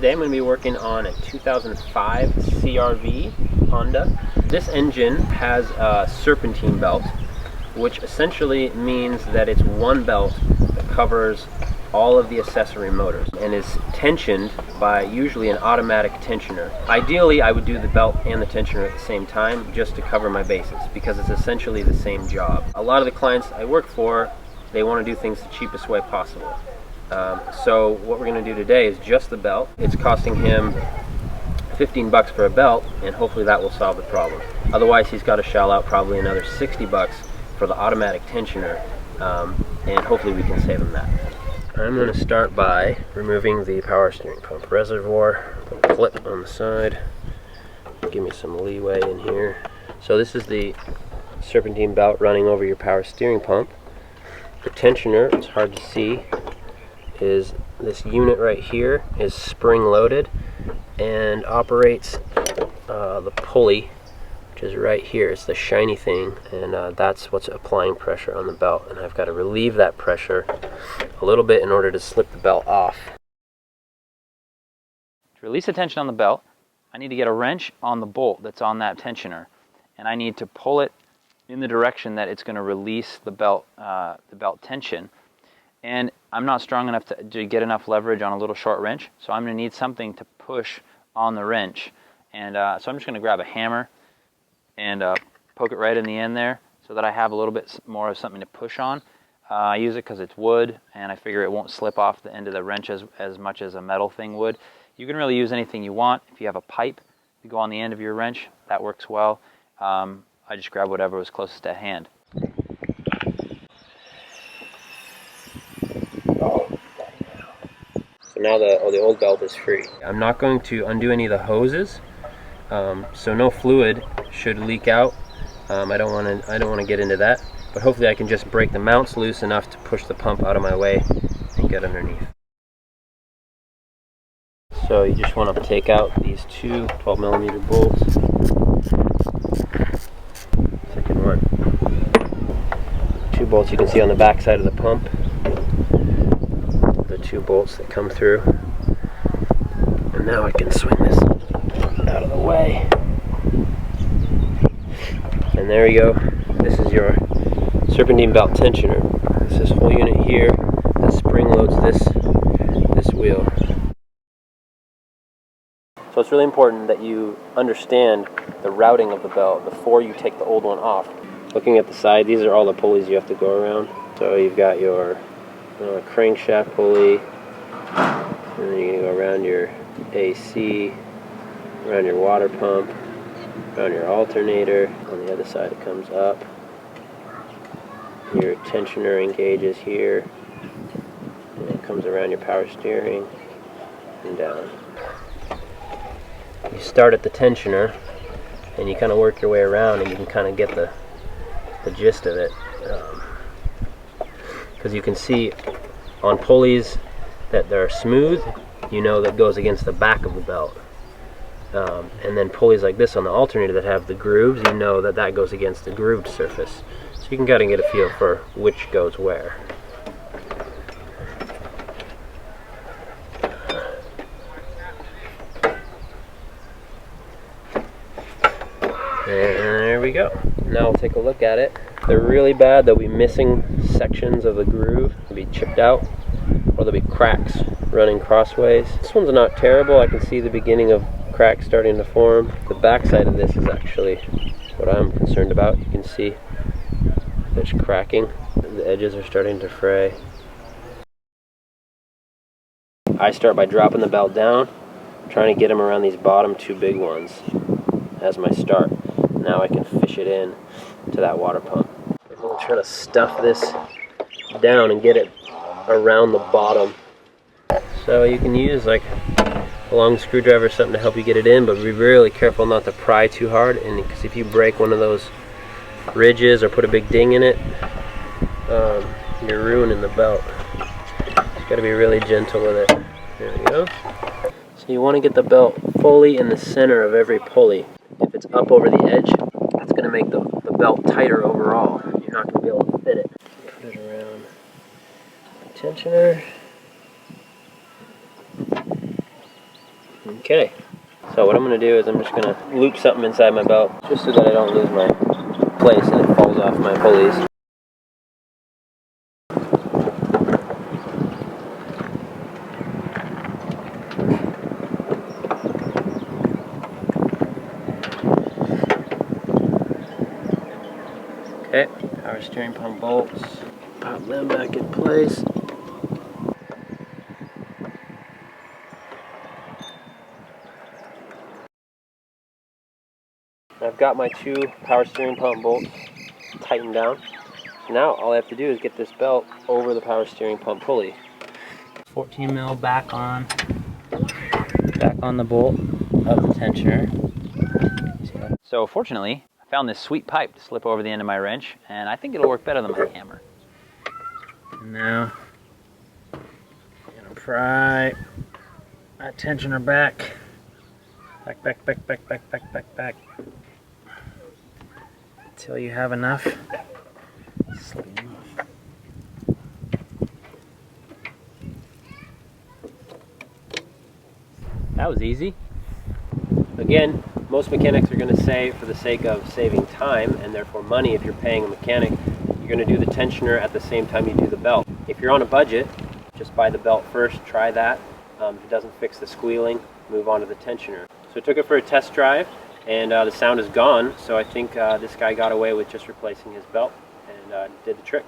Today I'm going to be working on a 2005 CRV Honda. This engine has a Serpentine belt, which essentially means that it's one belt that covers all of the accessory motors and is tensioned by usually an automatic tensioner. Ideally, I would do the belt and the tensioner at the same time just to cover my bases because it's essentially the same job. A lot of the clients I work for, they want to do things the cheapest way possible. So what we're going to do today is just the belt. It's costing him 15 bucks for a belt, and hopefully that will solve the problem. Otherwise, he's got to shell out probably another 60 bucks for the automatic tensioner, and hopefully we can save him that. I'm going to start by removing the power steering pump reservoir. Put a clip on the side. Give me some leeway in here. So this is the Serpentine belt running over your power steering pump. The tensioner, it's hard to see, is this unit right here is spring loaded and operates the pulley, which is right here. It's the shiny thing, and that's what's applying pressure on the belt, and I've got to relieve that pressure a little bit in order to slip the belt off. To release the tension on the belt, I need to get a wrench on the bolt that's on that tensioner, and I need to pull it in the direction that it's going to release the belt tension. And I'm not strong enough to get enough leverage on a little short wrench, so I'm going to need something to push on the wrench. And so I'm just going to grab a hammer and poke it right in the end there so that I have a little bit more of something to push on. I use it because it's wood, and I figure it won't slip off the end of the wrench as much as a metal thing would. You can really use anything you want. If you have a pipe to go on the end of your wrench, that works well. I just grab whatever was closest at hand. So now the old belt is free. I'm not going to undo any of the hoses, so no fluid should leak out. I don't want to get into that, but hopefully I can just break the mounts loose enough to push the pump out of my way and get underneath. So you just want to take out these two 12mm bolts. Second one. Two bolts you can see on the back side of the pump. The two bolts that come through. And now I can swing this out of the way. And there you go. This is your Serpentine belt tensioner. It's this whole unit here that spring loads this wheel. So it's really important that you understand the routing of the belt before you take the old one off. Looking at the side, these are all the pulleys you have to go around. So you've got your crankshaft pulley, and then you're going to go around your AC, around your water pump, around your alternator. On the other side it comes up. Your tensioner engages here, and it comes around your power steering and down. You start at the tensioner and you kind of work your way around, and you can kind of get the gist of it. Because you can see on pulleys that they're smooth, you know that goes against the back of the belt. And then pulleys like this on the alternator that have the grooves, you know that goes against the grooved surface. So you can kind of get a feel for which goes where. And there we go. Now we'll take a look at it. If they're really bad, they'll be missing sections of the groove. They'll be chipped out, or there'll be cracks running crossways. This one's not terrible. I can see the beginning of cracks starting to form. The back side of this is actually what I'm concerned about. You can see there's cracking. The edges are starting to fray. I start by dropping the belt down, trying to get them around these bottom two big ones as my start. Now I can fish it in to that water pump. I'm going to try to stuff this down and get it around the bottom. So you can use like a long screwdriver or something to help you get it in, but be really careful not to pry too hard, and because if you break one of those ridges or put a big ding in it, you're ruining the belt. You've got to be really gentle with it. There we go. So you want to get the belt fully in the center of every pulley. If it's up over the edge, that's going to make the belt tighter overall. You're not going to be able to fit it. Put it around the tensioner. Okay, so what I'm going to do is I'm just going to loop something inside my belt just so that I don't lose my place and it falls off my pulleys. Okay, power steering pump bolts, pop them back in place. I've got my 2 power steering pump bolts tightened down. So now all I have to do is get this belt over the power steering pump pulley. 14 mil back on the bolt of the tensioner. So fortunately, I found this sweet pipe to slip over the end of my wrench, and I think it'll work better than my hammer. And now I'm gonna pry that tensioner back. Back. Until you have enough. Slip them off. That was easy. Again, most mechanics are going to say, for the sake of saving time and therefore money if you're paying a mechanic, you're going to do the tensioner at the same time you do the belt. If you're on a budget, just buy the belt first, try that. If it doesn't fix the squealing, move on to the tensioner. So I took it for a test drive, and the sound is gone, so I think this guy got away with just replacing his belt and did the trick.